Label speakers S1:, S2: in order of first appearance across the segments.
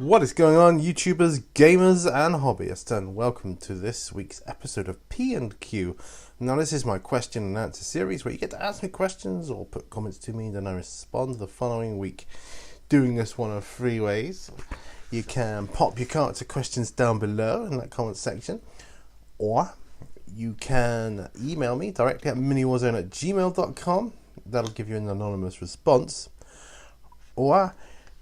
S1: What is going on, YouTubers, gamers, and hobbyists, and welcome to this week's episode of P&Q. Now, this is my question and answer series where you get to ask me questions or put comments to me, and then I respond the following week. Doing this one of three ways. You can pop your answer questions down below in that comment section, or you can email me directly at miniwarzone@gmail.com. That'll give you an anonymous response. Or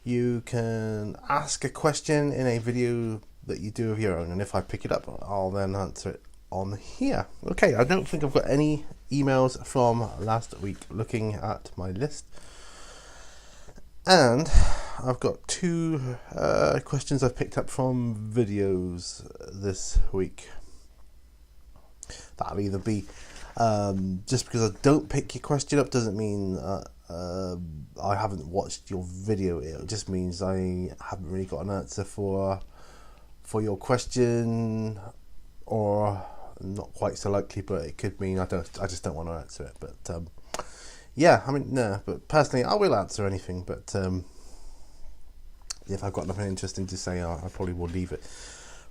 S1: you can ask a question in a video that you do of your own, and if I pick it up, I'll then answer it on here. Okay, I don't think I've got any emails from last week looking at my list. And I've got two questions I've picked up from videos this week. That'll either be just because I don't pick your question up doesn't mean I haven't watched your video. It just means I haven't really got an answer for your question, or not quite so likely, but it could mean I just don't want to answer it. But yeah, I mean, no, but personally I will answer anything, but if I've got nothing interesting to say, I probably will leave it.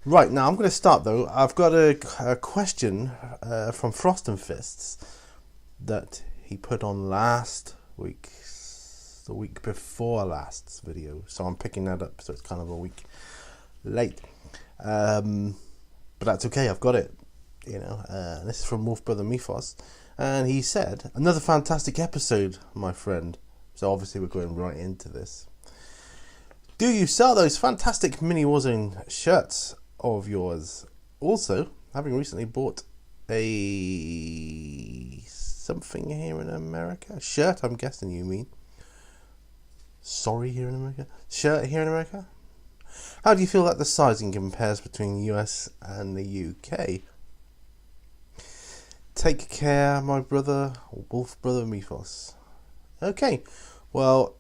S1: Right, now I'm going to start though. I've got a question from Frost and Fists that he put on last week, the week before last's video, so I'm picking that up, so it's kind of a week late, but that's okay, I've got it, you know. This is from Wolf Brother Mythos, and he said, another fantastic episode, my friend. So obviously we're going right into this. Do you sell those fantastic Mini Warzone shirts of yours? Also, having recently bought a something here in America, a shirt, I'm guessing you mean. Sorry, here in America? Shirt here in America? How do you feel that the sizing compares between the US and the UK? Take care, my brother, Wolf Brother Mythos. Okay, well,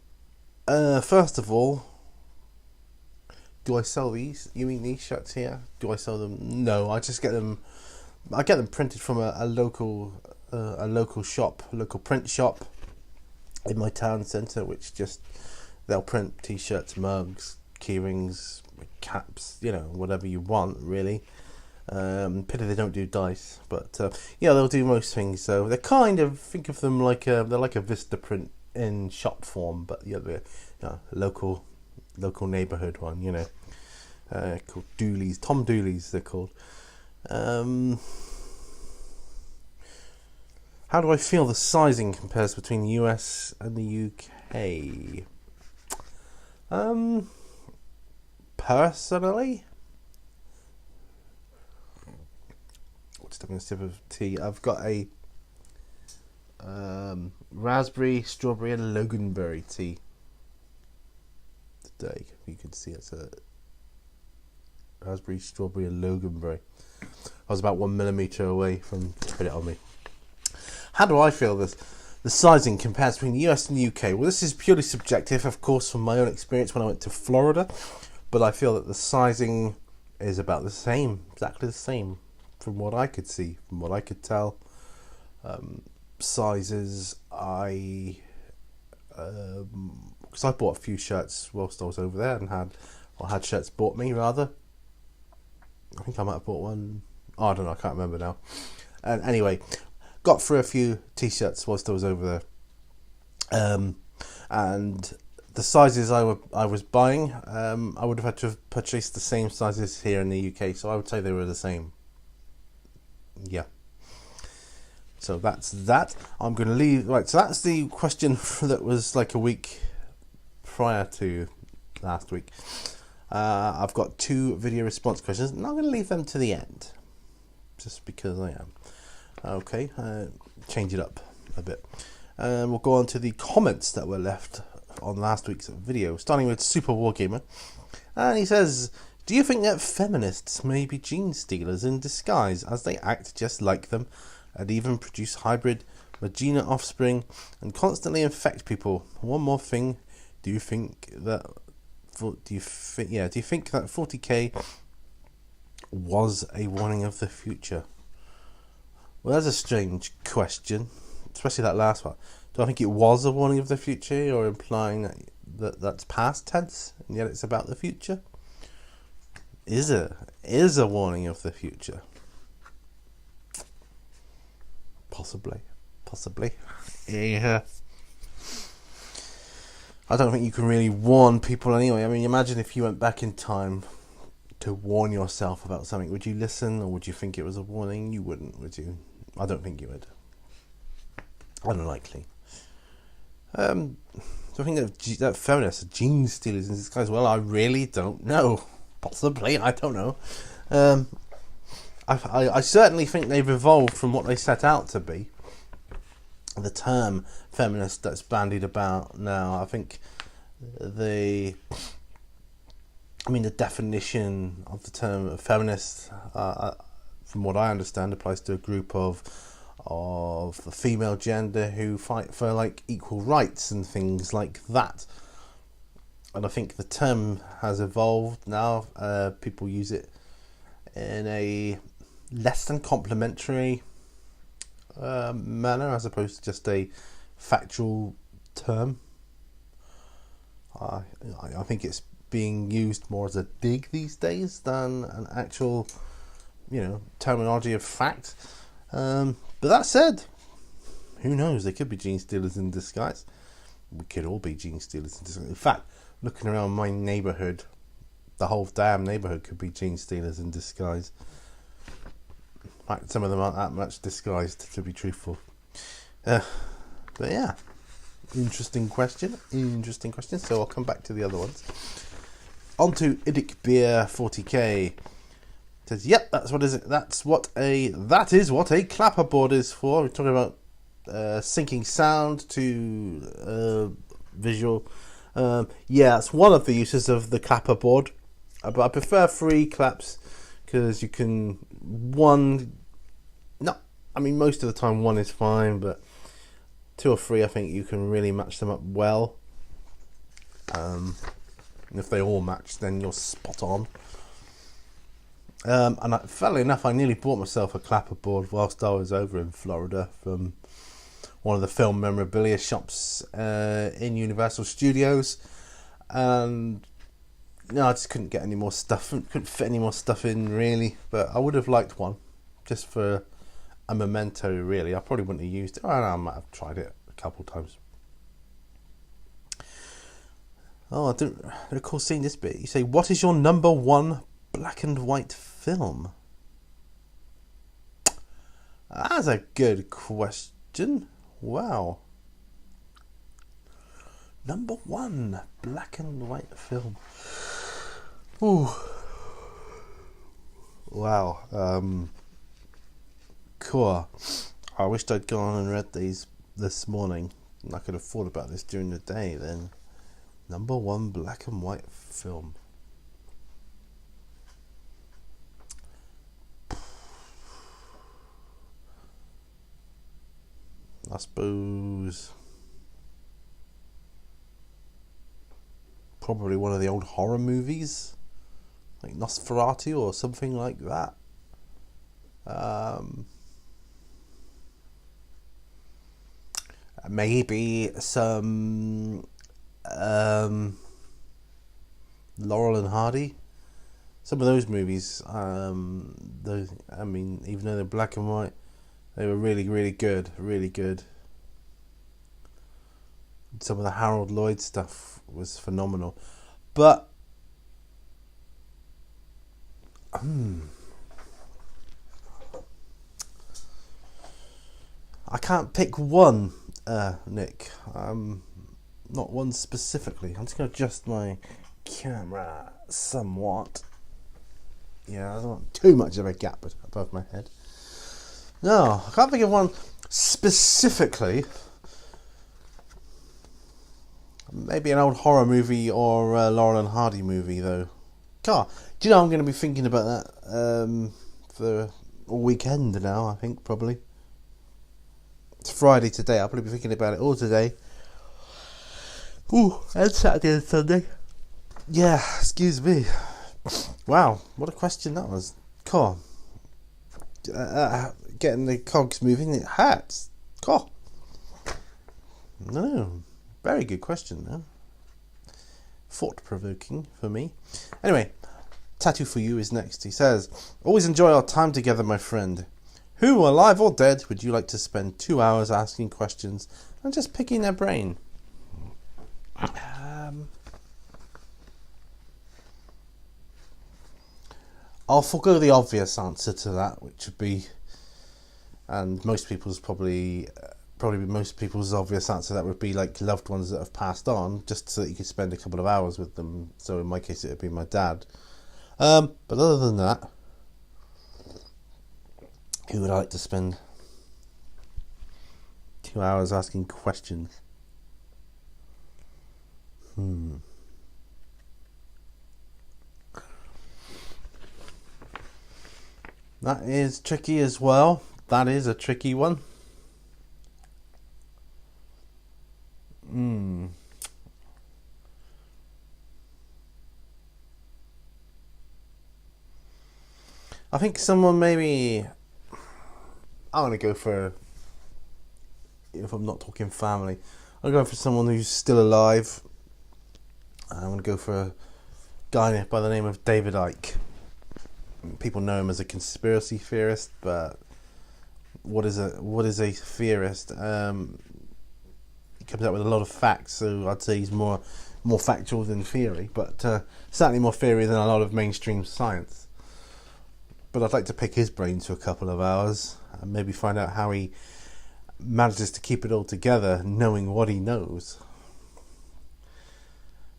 S1: first of all, do I sell these? You mean these shirts here? Do I sell them? No, I just get them. I get them printed from a local shop, a local print shop in my town centre, which just they'll print t-shirts, mugs, keyrings, caps, you know, whatever you want, really. Pity they don't do dice, but yeah, they'll do most things. So they're kind of, think of them like they're like a Vista print in shop form, but the other, you know, local neighbourhood one, you know, called Doolies, Tom Doolies they're called. How do I feel the sizing compares between the US and the UK? Personally, just having a sip of tea. I've got a raspberry, strawberry, and loganberry tea today. You can see it's a raspberry, strawberry, and loganberry. I was about 1 millimeter away from putting it on me. How do I feel the sizing compares between the US and the UK? Well, this is purely subjective, of course, from my own experience when I went to Florida, but I feel that the sizing is about the same, exactly the same, from what I could see, from what I could tell. Sizes, because I bought a few shirts whilst I was over there and had shirts bought me, rather. I think I might have bought one. Oh, I don't know, I can't remember now. And anyway, got through a few t-shirts whilst I was over there, and the sizes I was buying, I would have had to have purchased the same sizes here in the UK, so I would say they were the same. Yeah. So that's that. I'm going to leave. Right, so that's the question that was like a week prior to last week. I've got two video response questions, and I'm going to leave them to the end, just because I am. Okay, change it up a bit. We'll go on to the comments that were left on last week's video, starting with Super Wargamer. And he says, do you think that feminists may be gene stealers in disguise, as they act just like them and even produce hybrid vagina offspring and constantly infect people? One more thing, do you think that 40k was a warning of the future? Well, that's a strange question, especially that last one. Do I think it was a warning of the future, or implying that that's past tense and yet it's about the future? is a warning of the future. Possibly. Yeah. I don't think you can really warn people anyway. I mean, imagine if you went back in time to warn yourself about something. Would you listen, or would you think it was a warning? You wouldn't, would you? I don't think you would. Unlikely. So I think that feminists are gene stealers in disguise. Well, I really don't know. Possibly, I don't know. I certainly think they've evolved from what they set out to be. The term feminist that's bandied about now, I think the definition of the term feminist, from what I understand, applies to a group of the female gender who fight for like equal rights and things like that. And I think the term has evolved now. People use it in a less than complimentary manner, as opposed to just a factual term. I think it's being used more as a dig these days than an actual, terminology of fact. But that said, who knows? They could be gene stealers in disguise. We could all be gene stealers in disguise. In fact, looking around my neighbourhood, the whole damn neighbourhood could be gene stealers in disguise. In fact, some of them aren't that much disguised, to be truthful. But yeah, interesting question. So I'll come back to the other ones. On to Idic Beer 40k. Says, yep, that is what a clapperboard is for. We're talking about syncing sound to visual. Yeah, it's one of the uses of the clapperboard. But I prefer free claps because you can most of the time one is fine, but 2 or 3 I think you can really match them up well. And if they all match, then you're spot on. Funnily enough, I nearly bought myself a clapperboard whilst I was over in Florida from one of the film memorabilia shops in Universal Studios, and I just couldn't get any more stuff. Couldn't fit any more stuff in really, but I would have liked one just for a memento. Really, I probably wouldn't have used it. I might have tried it a couple times. Oh, I didn't recall seeing this bit. You say, what is your number 1 black and white film? That's a good question. Wow. Number 1 black and white film. Ooh. Wow. Cool. I wished I'd gone and read these this morning. I could have thought about this during the day then. Number 1 black and white film. I suppose probably one of the old horror movies, like Nosferatu or something like that. Maybe some Laurel and Hardy. Some of those movies, even though they're black and white, they were really, really good. Really good. Some of the Harold Lloyd stuff was phenomenal. But I can't pick one, Nick. Not one specifically. I'm just going to adjust my camera somewhat. Yeah, I don't want too much of a gap above my head. No, I can't think of one specifically. Maybe an old horror movie or a Laurel and Hardy movie, though. God, do you know I'm going to be thinking about that for all weekend now, I think, probably. It's Friday today. I'll probably be thinking about it all today. Ooh, and Saturday and Sunday. Yeah, excuse me. Wow, what a question that was. Cool. Getting the cogs moving, it hurts. Cool. No, very good question, though. Thought-provoking for me. Anyway, Tattoo for You is next. He says, always enjoy our time together, my friend. Who, alive or dead, would you like to spend 2 hours asking questions and just picking their brain? I'll forego the obvious answer to that, which would be, and most people's probably most people's obvious answer, that would be like loved ones that have passed on, just so that you could spend a couple of hours with them. So in my case, it would be my dad. But other than that, who would I like to spend 2 hours asking questions? That is tricky as well. That is a tricky one. I think someone maybe... I want to go for... If I'm not talking family, I'm going for someone who's still alive. I'm going to go for a guy by the name of David Icke. People know him as a conspiracy theorist, but what is a theorist? He comes out with a lot of facts, so I'd say he's more factual than theory, but certainly more theory than a lot of mainstream science. But I'd like to pick his brains for a couple of hours and maybe find out how he manages to keep it all together, knowing what he knows.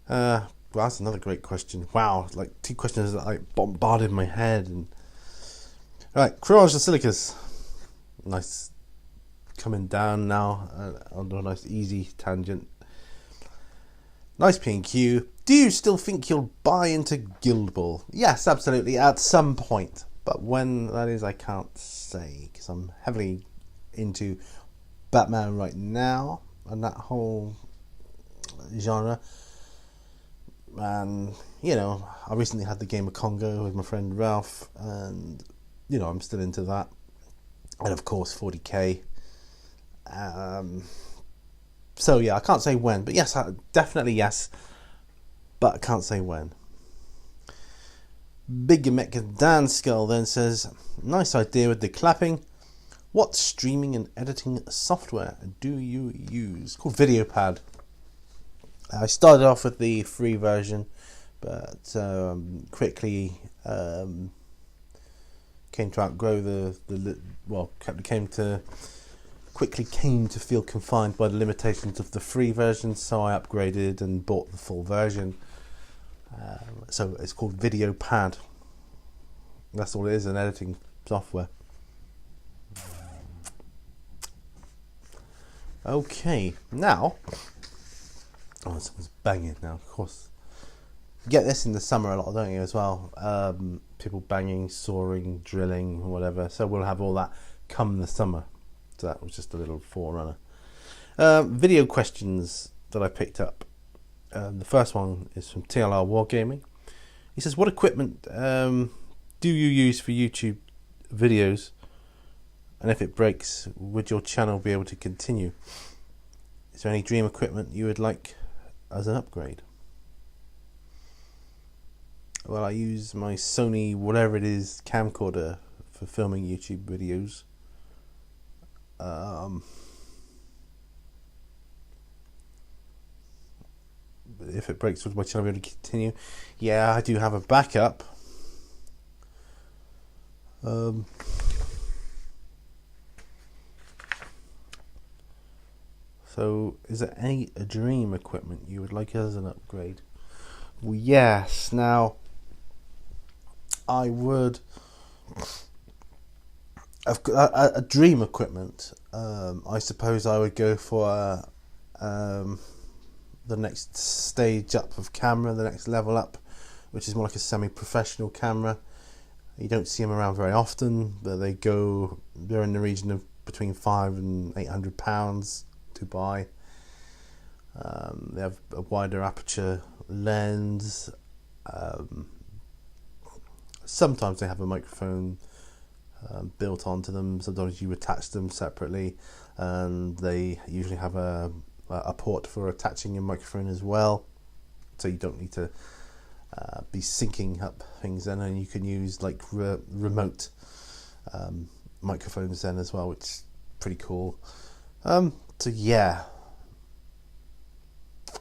S1: Well, that's another great question. Wow, like 2 questions that like bombarded my head. And right, Courage Basilicus. Nice, coming down now onto a nice easy tangent. Nice P&Q. Do you still think you'll buy into Guild Ball? Yes, absolutely, at some point. But when that is, I can't say, because I'm heavily into Batman right now and that whole genre. And, you know, I recently had the game of Congo with my friend Ralph, and, you know, I'm still into that. And, of course, 40k. So, yeah, I can't say when, but yes, definitely yes, but I can't say when. Big Mecha Dan Skull then says, nice idea with the clapping. What streaming and editing software do you use? Called VideoPad. I started off with the free version, but quickly came to outgrow quickly came to feel confined by the limitations of the free version, so I upgraded and bought the full version. So it's called VideoPad. That's all it is, an editing software. Okay, now... Oh, someone's banging now, of course. You get this in the summer a lot, don't you, as well? People banging, sawing, drilling, whatever. So we'll have all that come the summer. So that was just a little forerunner. Video questions that I picked up. The first one is from TLR Wargaming. He says, what equipment do you use for YouTube videos? And if it breaks, would your channel be able to continue? Is there any dream equipment you would like as an upgrade? Well, I use my Sony whatever it is camcorder for filming YouTube videos. If it breaks, would my channel be able to continue? Yeah, I do have a backup. So, is there any dream equipment you would like as an upgrade? Well, yes. Now, I would... I've got a dream equipment. I suppose I would go for the next stage up of camera, the next level up, which is more like a semi-professional camera. You don't see them around very often, but they're in the region of between £500 and £800 to buy. They have a wider aperture lens. Sometimes they have a microphone built onto them. Sometimes you attach them separately, and they usually have a port for attaching your microphone as well, so you don't need to be syncing up things then, and you can use like remote microphones then as well, which is pretty cool. So yeah,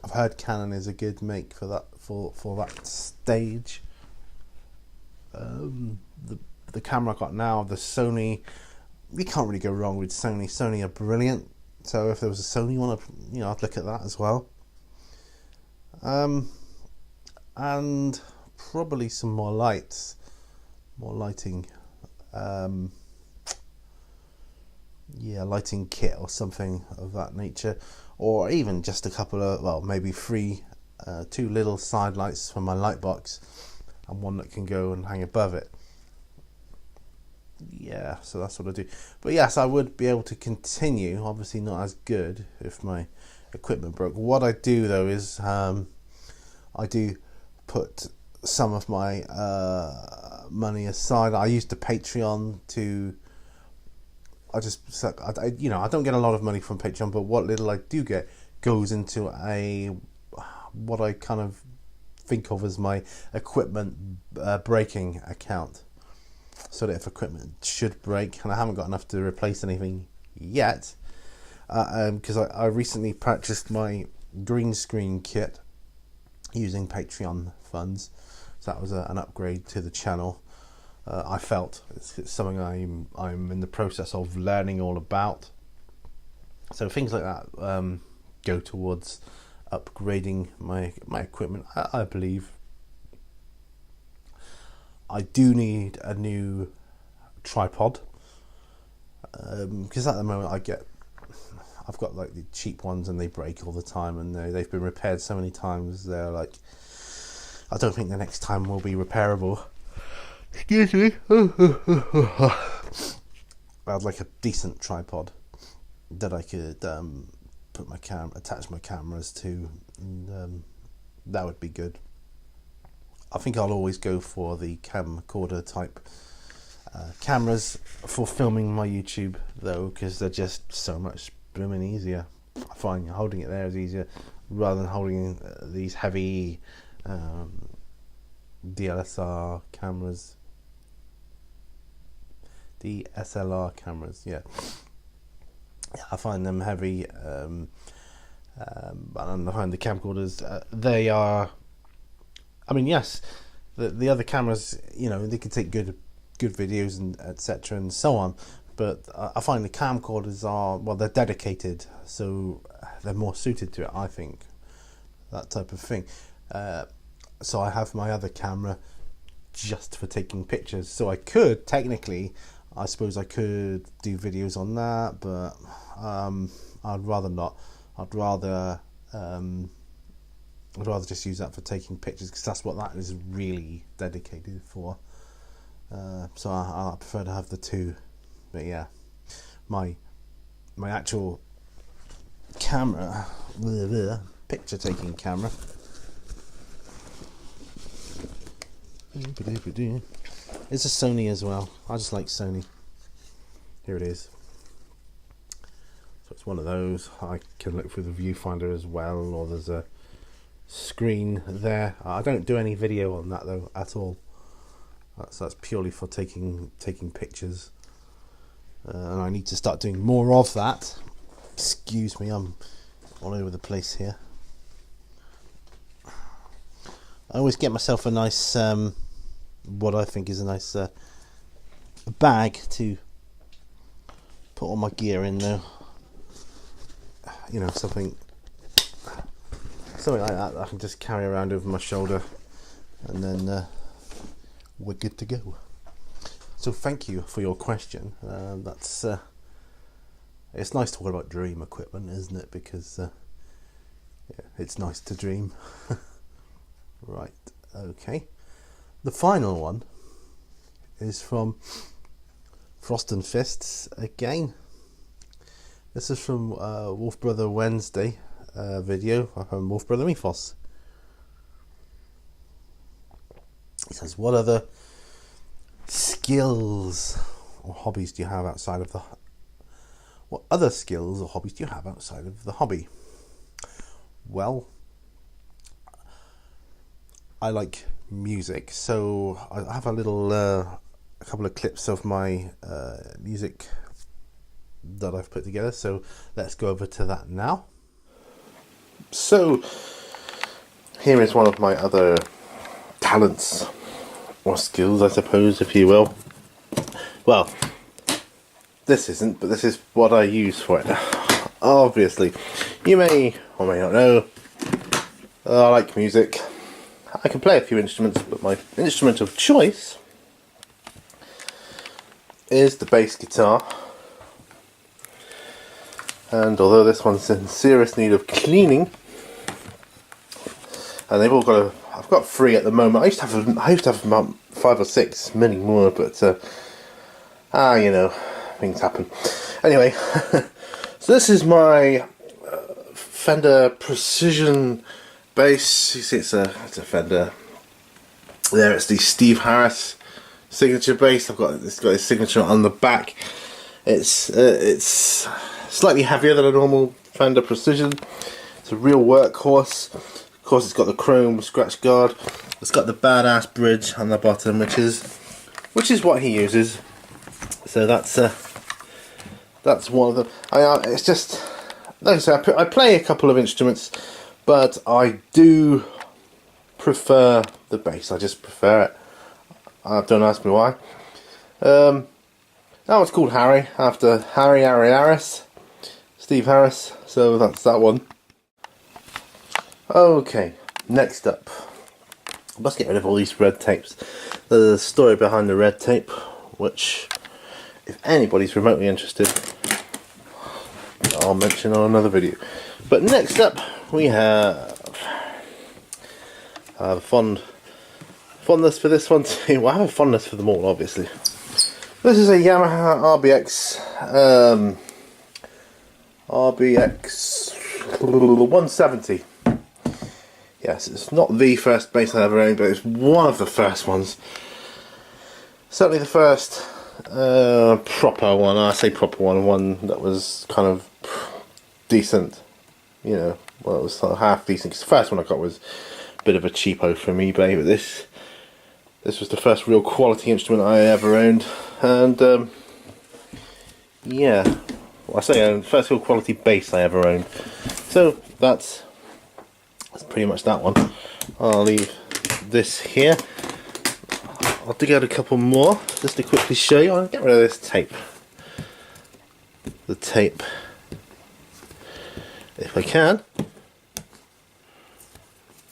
S1: I've heard Canon is a good make for that for that stage. The camera I got now, the Sony, you can't really go wrong with Sony. Sony are brilliant. So if there was a Sony one, I'd look at that as well. And probably some more lighting. Lighting kit or something of that nature, or even just a couple of, maybe two little side lights for my light box, and one that can go and hang above it. Yeah, so that's what I do. But yes, I would be able to continue. Obviously not as good if my equipment broke. What I do though is I do put some of my money aside. I use the Patreon to. I don't get a lot of money from Patreon, but what little I do get goes into what I kind of think of as my equipment breaking account. So that if equipment should break, and I haven't got enough to replace anything yet, because I recently purchased my green screen kit using Patreon funds, so that was an upgrade to the channel. I felt it's something I'm in the process of learning all about. So things like that go towards upgrading my equipment. I believe I do need a new tripod, because at the moment I've got like the cheap ones and they break all the time, and they've been repaired so many times. They're like, I don't think the next time will be repairable. Excuse me. I'd like a decent tripod that I could attach my cameras to, and that would be good. I think I'll always go for the camcorder type cameras for filming my YouTube though, because they're just so much blooming easier. I find holding it there is easier rather than holding these heavy DSLR cameras. DSLR cameras, yeah. I find them heavy, and I find the camcorders, they are. I mean, yes, the other cameras, they can take good videos and etc. and so on, but I find the camcorders they're dedicated, so they're more suited to it. I think that type of thing. So I have my other camera just for taking pictures. So I could technically, I suppose I could do videos on that, but I'd rather not. I'd rather just use that for taking pictures, because that's what that is really dedicated for. So I prefer to have the two. But yeah, my actual camera, picture taking camera, it's a Sony as well. I just like Sony. Here it is. So it's one of those. I can look through the viewfinder as well, or there's a screen there. I don't do any video on that though at all. That's purely for taking pictures, and I need to start doing more of that. Excuse me, I'm all over the place here. I always get myself a nice what I think is a nice bag to put all my gear in though. Something like that I can just carry around over my shoulder, and then we're good to go. So thank you for your question. That's it's nice to talk about dream equipment, isn't it? Because it's nice to dream. Right, okay. The final one is from Frost and Fists again. This is from Wolf Brother Wednesday video from Wolf Brother Mythos. He says, what other skills or hobbies do you have outside of the hobby? Well, I like music. So I have a couple of clips of my music that I've put together. So let's go over to that now. So here is one of my other talents or skills, I suppose, if you will. Well, this isn't, but this is what I use for it. Obviously, you may or may not know, I like music. I can play a few instruments, but my instrument of choice is the bass guitar. And although this one's in serious need of cleaning, and they've all got I've got 3 at the moment. I used to have about 5 or 6, many more, but you know, things happen. Anyway, so this is my Fender Precision bass. You see, it's a Fender. There, it's the Steve Harris signature bass. It's got his signature on the back. It's slightly heavier than a normal Fender Precision. It's a real workhorse. Of course, it's got the chrome scratch guard. It's got the badass bridge on the bottom, which is what he uses. So that's one of them. It's just, like I said, I play a couple of instruments, but I do prefer the bass. I just prefer it. Don't ask me why. That one's called Harry, after Harry Harris, Steve Harris. So that's that one. Okay, next up. I must get rid of all these red tapes. There's a story behind the red tape, which, if anybody's remotely interested, I'll mention on another video. But next up, we have fondness for this one too. Well, I have a fondness for them all, obviously. This is a Yamaha RBX 170. Yes, it's not the first bass I ever owned, but it's one of the first ones. Certainly the first proper one. I say proper one that was kind of decent. You know, well, it was sort of half decent. Because the first one I got was a bit of a cheapo from eBay, but this was the first real quality instrument I ever owned, and yeah, well, I say first real quality bass I ever owned. So that's pretty much that one. I'll leave this here. I'll dig out a couple more just to quickly show you. I'll get rid of this tape. The tape, if I can.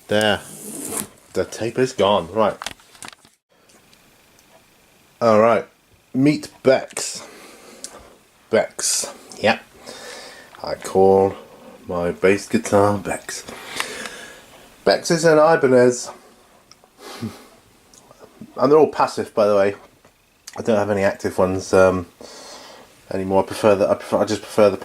S1: There. The tape is gone. Right. Alright. Meet Bex. Bex. Yep. I call my bass guitar Bex. Bex is an Ibanez. And they're all passive, by the way. I don't have any active ones anymore. I just prefer the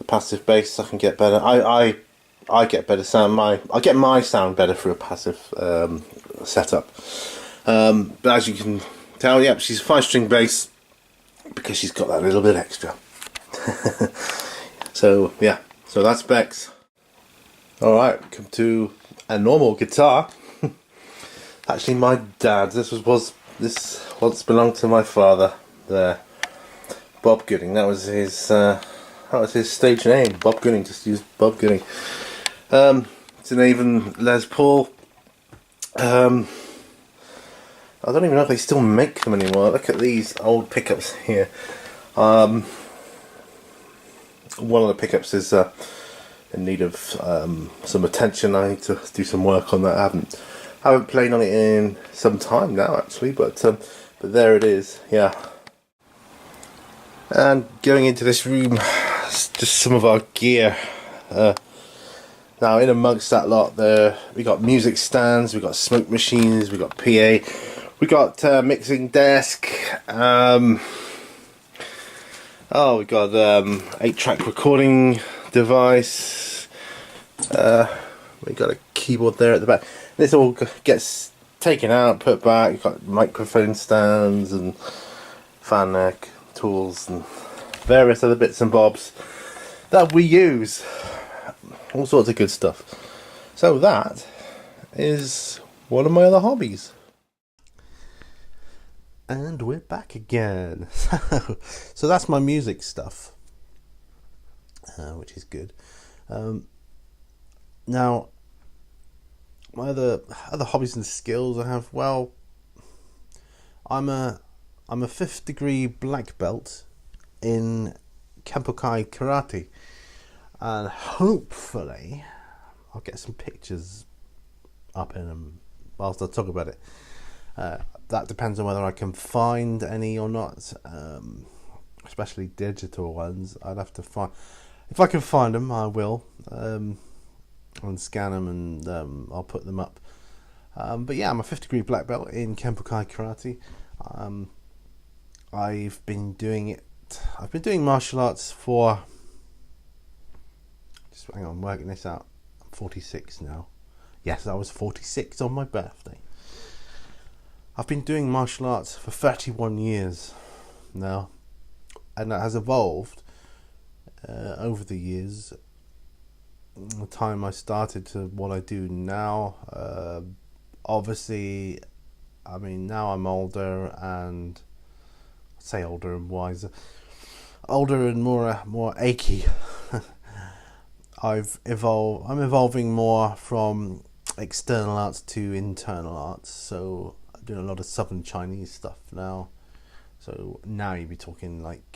S1: passive bass. I can get better. I get better sound. I get my sound better through a passive setup. But as you can tell, yep, she's a 5-string bass because she's got that little bit extra. So yeah, so that's Bex. All right, come to a normal guitar. Actually, my dad's. This once belonged to my father. There, Bob Gooding. That was his stage name. Bob Gooding. Just used Bob Gooding. It's an even Les Paul. I don't even know if they still make them anymore. Look at these old pickups here. One of the pickups is in need of some attention. I need to do some work on that. I haven't played on it in some time now, actually, but there it is. Yeah. And going into this room, just some of our gear. Now, in amongst that lot, we got music stands, we got smoke machines, we got PA, we got mixing desk. We got 8-track recording device. We got a keyboard there at the back. This all gets taken out, put back. You've got microphone stands and fan neck tools and various other bits and bobs that we use. All sorts of good stuff. So that is one of my other hobbies. And we're back again. So that's my music stuff, which is good. Now, my other hobbies and skills I have. Well, I'm a 5th degree black belt in Kempokai karate, and hopefully I'll get some pictures up in them whilst I talk about it. That depends on whether I can find any or not, especially digital ones. I'd have to find. If I can find them, I will, and scan them, and I'll put them up. But yeah, I'm a 5th degree black belt in Kempokai karate. I've been doing martial arts for. Just hang on, I'm working this out. I'm 46 now. Yes, I was 46 on my birthday. I've been doing martial arts for 31 years now, and that has evolved over the years. The time I started to what I do now, obviously, I mean, now I'm older, and I'd say older and wiser, older and more achy. I'm evolving more from external arts to internal arts, so I'm doing a lot of Southern Chinese stuff now. So now you'd be talking like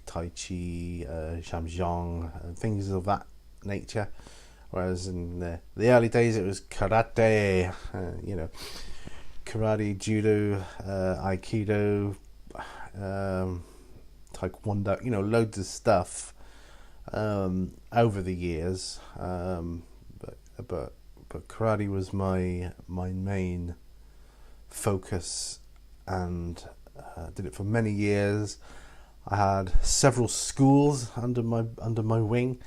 S1: Tai Chi, Shamjiang, things of that nature. Whereas in the early days it was karate, karate, judo, aikido, taekwondo, loads of stuff over the years. But karate was my main focus, and did it for many years. I had several schools under my wing.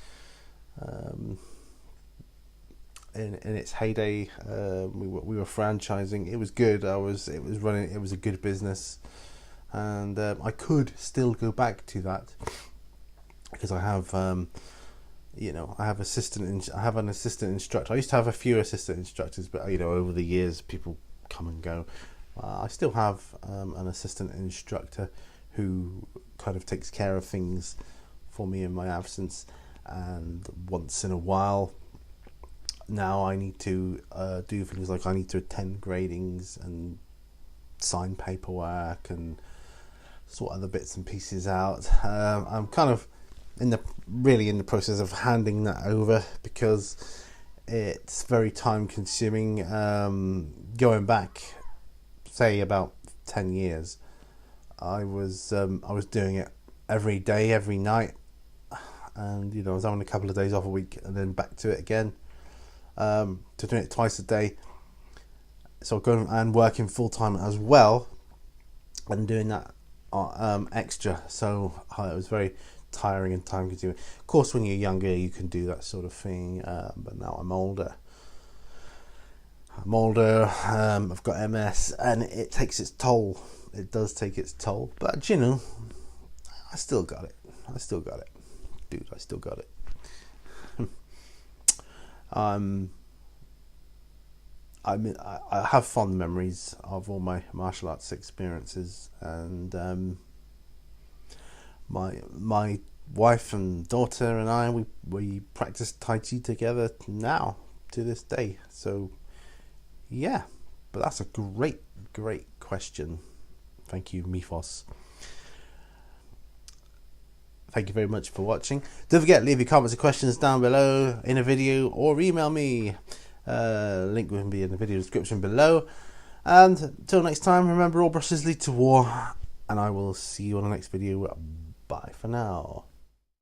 S1: In its heyday, we were franchising. It was good. It was running. It was a good business, and I could still go back to that because I have, I have an assistant instructor. I used to have a few assistant instructors, but over the years, people come and go. I still have an assistant instructor who kind of takes care of things for me in my absence, and once in a while now I need to do things like I need to attend gradings and sign paperwork and sort other bits and pieces out. I'm kind of in the process of handing that over because it's very time consuming. Going back, say about 10 years, I was doing it every day, every night, and I was having a couple of days off a week and then back to it again, to doing it twice a day. So going and working full time as well, and doing that extra. So it was very tiring and time consuming. Of course, when you're younger, you can do that sort of thing, but now I'm older. I've got MS, and it takes its toll. It does take its toll, but I still got it. Dude, I still got it. I have fond memories of all my martial arts experiences, and my wife and daughter and I, we practice Tai Chi together now to this day. So yeah, but that's a great question. Thank you, Mifos. Thank you very much for watching. Don't forget, leave your comments and questions down below in a video, or email me. Link will be in the video description below. And until next time, remember, all brushes lead to war, and I will see you on the next video. Bye for now.